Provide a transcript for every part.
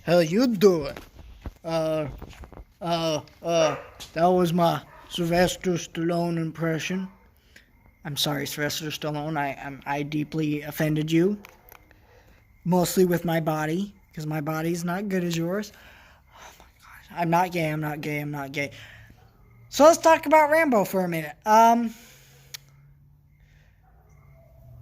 How you doing? Uh, that was my Sylvester Stallone impression. I'm sorry, Sylvester Stallone. I deeply offended you, mostly with my body, because my body's not good as yours. I'm not gay. I'm not gay. I'm not gay. So let's talk about Rambo for a minute. I'm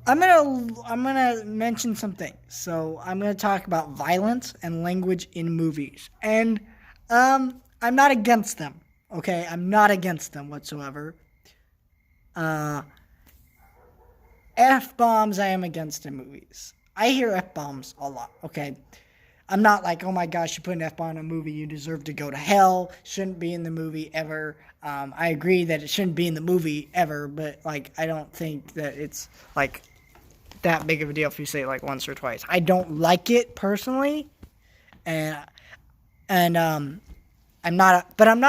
gonna mention some things. So I'm gonna talk about violence and language in movies, and I'm not against them. Okay, I'm not against them whatsoever. Uh, F bombs I am against in movies. I hear F bombs a lot. Okay, I'm not like, oh my gosh, you put an F bomb in a movie, you deserve to go to hell. Shouldn't be in the movie ever. I agree that it shouldn't be in the movie ever, but like I don't think that it's like that big of a deal if you say it like once or twice. I don't like it personally, and I'm not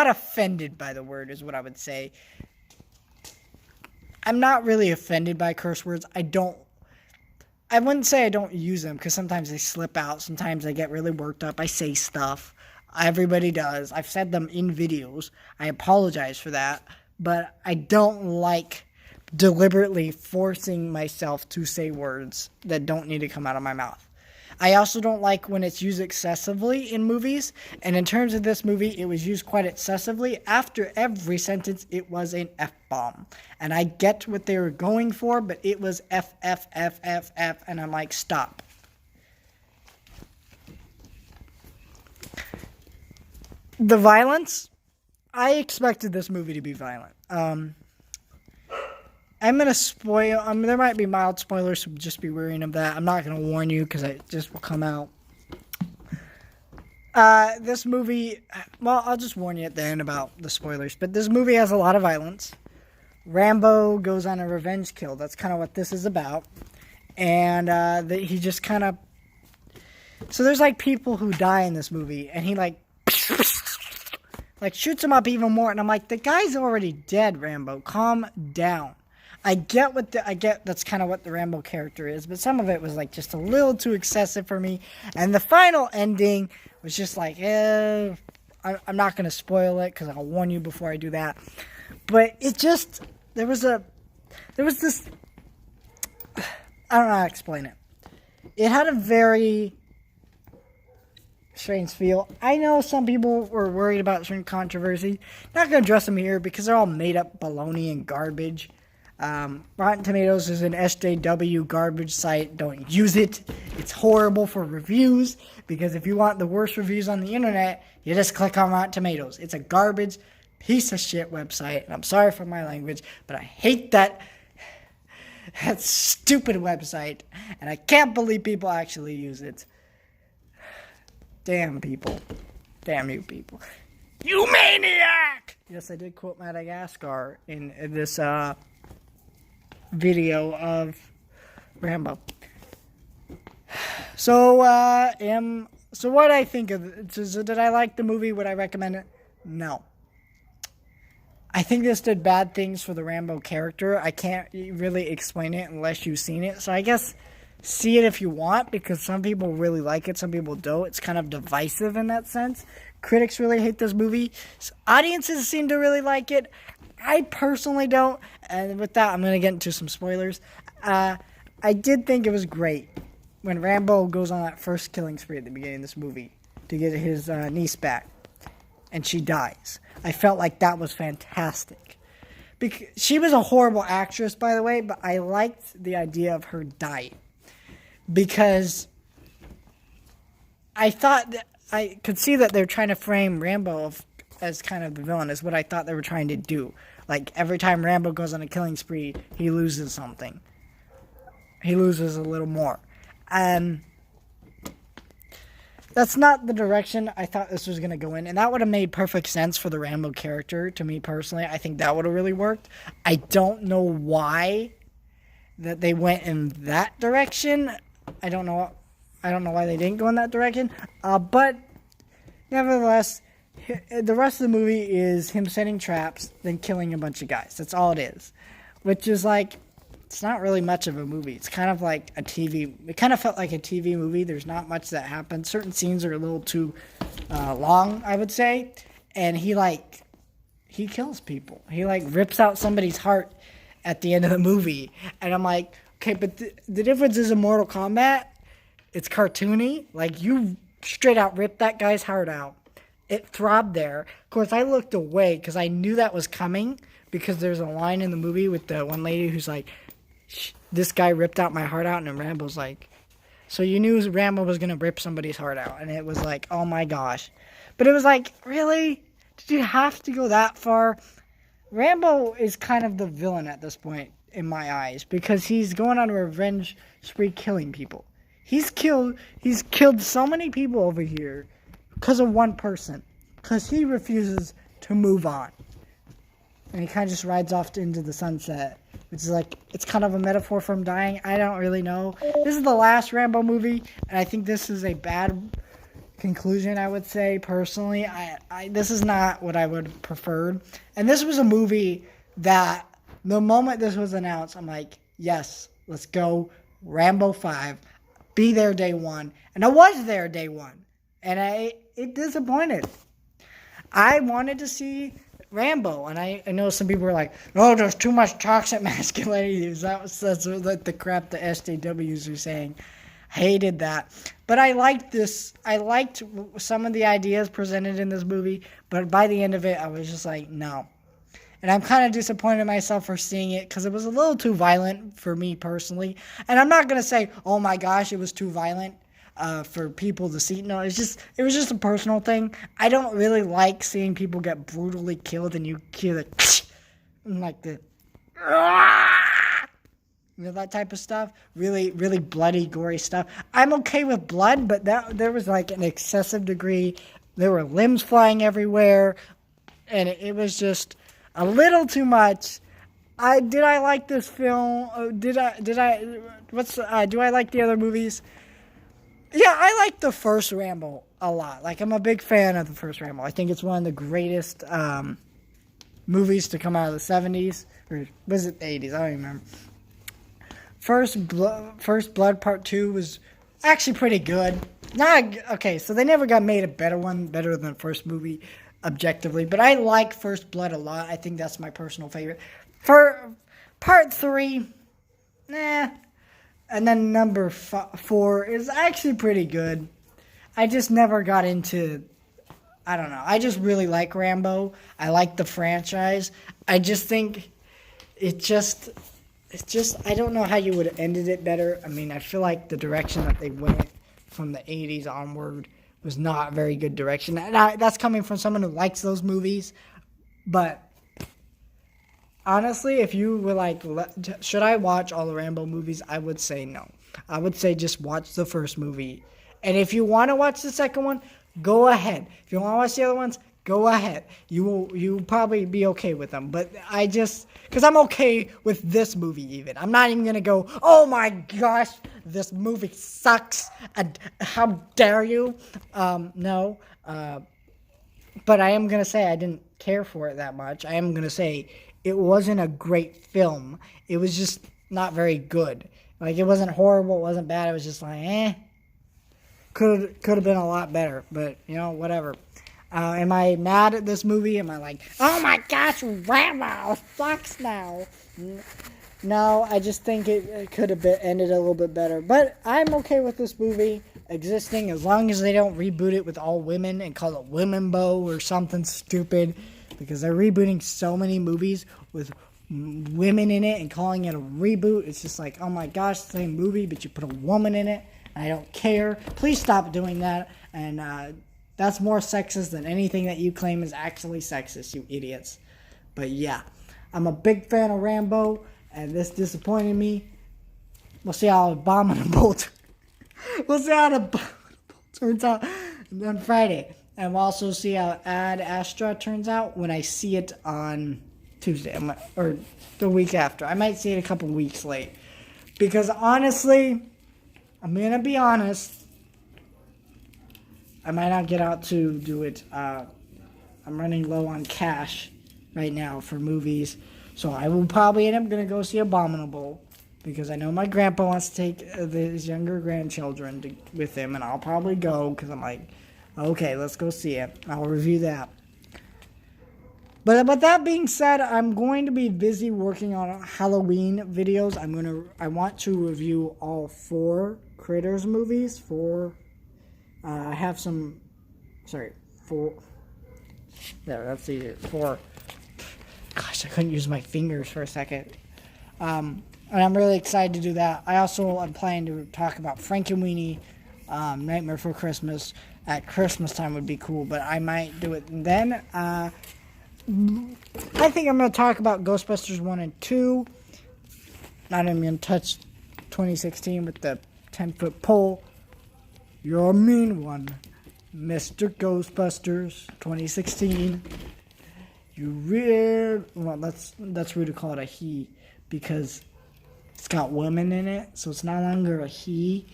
offended by the word, is what I would say. I'm not really offended by curse words. I wouldn't say I don't use them because sometimes they slip out. Sometimes I get really worked up. I say stuff. Everybody does. I've said them in videos. I apologize for that, but I don't like deliberately forcing myself to say words that don't need to come out of my mouth. I also don't like when it's used excessively in movies, and in terms of this movie, it was used quite excessively. After every sentence, it was an F-bomb. And I get what they were going for, but it was F, F, F, F, F, and I'm like, stop. The violence, I expected this movie to be violent. I'm going to spoil, there might be mild spoilers, so just be wary of that. I'm not going to warn you because it just will come out. This movie, well, I'll just warn you at the end about the spoilers, but this movie has a lot of violence. Rambo goes on a revenge kill. That's kind of what this is about. And he just kind of, so there's like people who die in this movie, and he like shoots him up even more, and I'm like, the guy's already dead, Rambo. Calm down. I get that's kind of what the Rambo character is, but some of it was like just a little too excessive for me. And the final ending was just like, I'm not going to spoil it because I'll warn you before I do that. But it just, there was this, I don't know how to explain it. It had a very strange feel. I know some people were worried about certain controversy. Not going to address them here because they're all made up baloney and garbage. Rotten Tomatoes is an SJW garbage site. Don't use it. It's horrible for reviews because if you want the worst reviews on the internet, you just click on Rotten Tomatoes. It's a garbage piece of shit website. And I'm sorry for my language, but I hate that stupid website. And I can't believe people actually use it. Damn people. Damn you people. You maniac! Yes, I did quote Madagascar in this video of Rambo. So what I think of it, so did I like the movie? Would I recommend it? No. I think this did bad things for the Rambo character. I can't really explain it unless you've seen it. So I guess see it if you want, because some people really like it, some people don't. It's kind of divisive in that sense. Critics really hate this movie. Audiences seem to really like it. I personally don't. And with that, I'm going to get into some spoilers. I did think it was great when Rambo goes on that first killing spree at the beginning of this movie to get his niece back. And she dies. I felt like that was fantastic. Because she was a horrible actress, by the way, but I liked the idea of her dying. Because I thought that I could see that they're trying to frame Rambo as kind of the villain, is what I thought they were trying to do. Like, every time Rambo goes on a killing spree, he loses something. He loses a little more. And that's not the direction I thought this was going to go in. And that would have made perfect sense for the Rambo character, to me personally. I think that would have really worked. I don't know why that they went in that direction. I don't know why they didn't go in that direction. But nevertheless, the rest of the movie is him setting traps, then killing a bunch of guys. That's all it is. Which is like, it's not really much of a movie. It's kind of like a TV. It kind of felt like a TV movie. There's not much that happens. Certain scenes are a little too long, I would say. And he kills people. He like rips out somebody's heart at the end of the movie. And I'm like, okay, but the difference is in Mortal Kombat, it's cartoony. Like, you straight out ripped that guy's heart out. It throbbed there. Of course, I looked away because I knew that was coming, because there's a line in the movie with the one lady who's like, this guy ripped out my heart out, and then Rambo's like, so you knew Rambo was going to rip somebody's heart out. And it was like, oh my gosh. But it was like, really? Did you have to go that far? Rambo is kind of the villain at this point in my eyes, because he's going on a revenge spree killing people. He's killed so many people over here because of one person, because he refuses to move on. And he kind of just rides off into the sunset, which is like, it's kind of a metaphor for him dying. I don't really know. This is the last Rambo movie, and I think this is a bad conclusion, I would say, personally. This is not what I would have preferred. And this was a movie that, the moment this was announced, I'm like, yes, let's go, Rambo 5. Be there day one. And I was there day one. And it disappointed. I wanted to see Rambo, and I know some people were like, "Oh, there's too much toxic masculinity." That's like the crap the SJWs are saying. Hated that, but I liked this. I liked some of the ideas presented in this movie, but by the end of it, I was just like, no. And I'm kind of disappointed in myself for seeing it, because it was a little too violent for me personally. And I'm not gonna say, "Oh my gosh, it was too violent." For people to see. No, it was just a personal thing. I don't really like seeing people get brutally killed, and you hear the like the that type of stuff. Really, really bloody, gory stuff. I'm okay with blood, but there was like an excessive degree. There were limbs flying everywhere, and it was just a little too much. Did I like this film? Do I like the other movies? Yeah, I like the first Rambo a lot. Like, I'm a big fan of the first Rambo. I think it's one of the greatest movies to come out of the 70s. Or was it the 80s? I don't even remember. First Blood Part 2 was actually pretty good. Okay, so they never got made a better than the first movie, objectively. But I like First Blood a lot. I think that's my personal favorite. For Part 3, nah. And then number 4 is actually pretty good. I just never got into, I don't know. I just really like Rambo. I like the franchise. I just think I don't know how you would have ended it better. I mean, I feel like the direction that they went from the 80s onward was not a very good direction. And that's coming from someone who likes those movies. But honestly, if you were like, should I watch all the Rambo movies? I would say no. I would say just watch the first movie. And if you want to watch the second one, go ahead. If you want to watch the other ones, go ahead. You'll probably be okay with them. But because I'm okay with this movie even. I'm not even going to go, oh my gosh, this movie sucks. And how dare you? No. But I am going to say I didn't care for it that much. I am going to say it wasn't a great film. It was just not very good. Like, it wasn't horrible. It wasn't bad. It was just like, eh. Could have been a lot better. But, whatever. Am I mad at this movie? Am I like, oh my gosh, Rambo sucks now? No, I just think it could have ended a little bit better. But I'm okay with this movie existing as long as they don't reboot it with all women and call it Womenbo or something stupid. Because they're rebooting so many movies with women in it and calling it a reboot. It's just like, oh my gosh, same movie, but you put a woman in it. And I don't care. Please stop doing that. And that's more sexist than anything that you claim is actually sexist, you idiots. But yeah, I'm a big fan of Rambo, and this disappointed me. We'll see how abominable turns out on Friday. And we'll also see how Ad Astra turns out when I see it on Tuesday, or the week after. I might see it a couple weeks late. Because honestly, I'm going to be honest, I might not get out to do it. I'm running low on cash right now for movies. So I will probably end up going to go see Abominable. because I know my grandpa wants to take his younger grandchildren with him, and I'll probably go because I'm like, okay, let's go see it. I'll review that. But that being said, I'm going to be busy working on Halloween videos. I want to review all 4 Critters movies. I have some. Sorry, 4. There, that's the 4. Gosh, I couldn't use my fingers for a second. And I'm really excited to do that. I'm planning to talk about Frankenweenie, Nightmare Before Christmas. At Christmas time would be cool, but I might do it then. I think I'm going to talk about Ghostbusters 1 and 2. Not even going to touch 2016 with the 10-foot pole. You're a mean one, Mr. Ghostbusters 2016. Well, that's rude to call it a he, because it's got women in it, so it's no longer a he.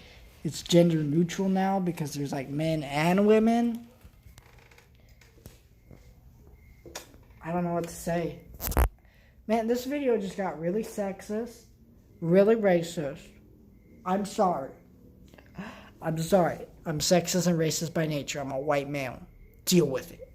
It's gender neutral now because there's like men and women. I don't know what to say. Man, this video just got really sexist, really racist. I'm sorry. I'm sexist and racist by nature. I'm a white male. Deal with it.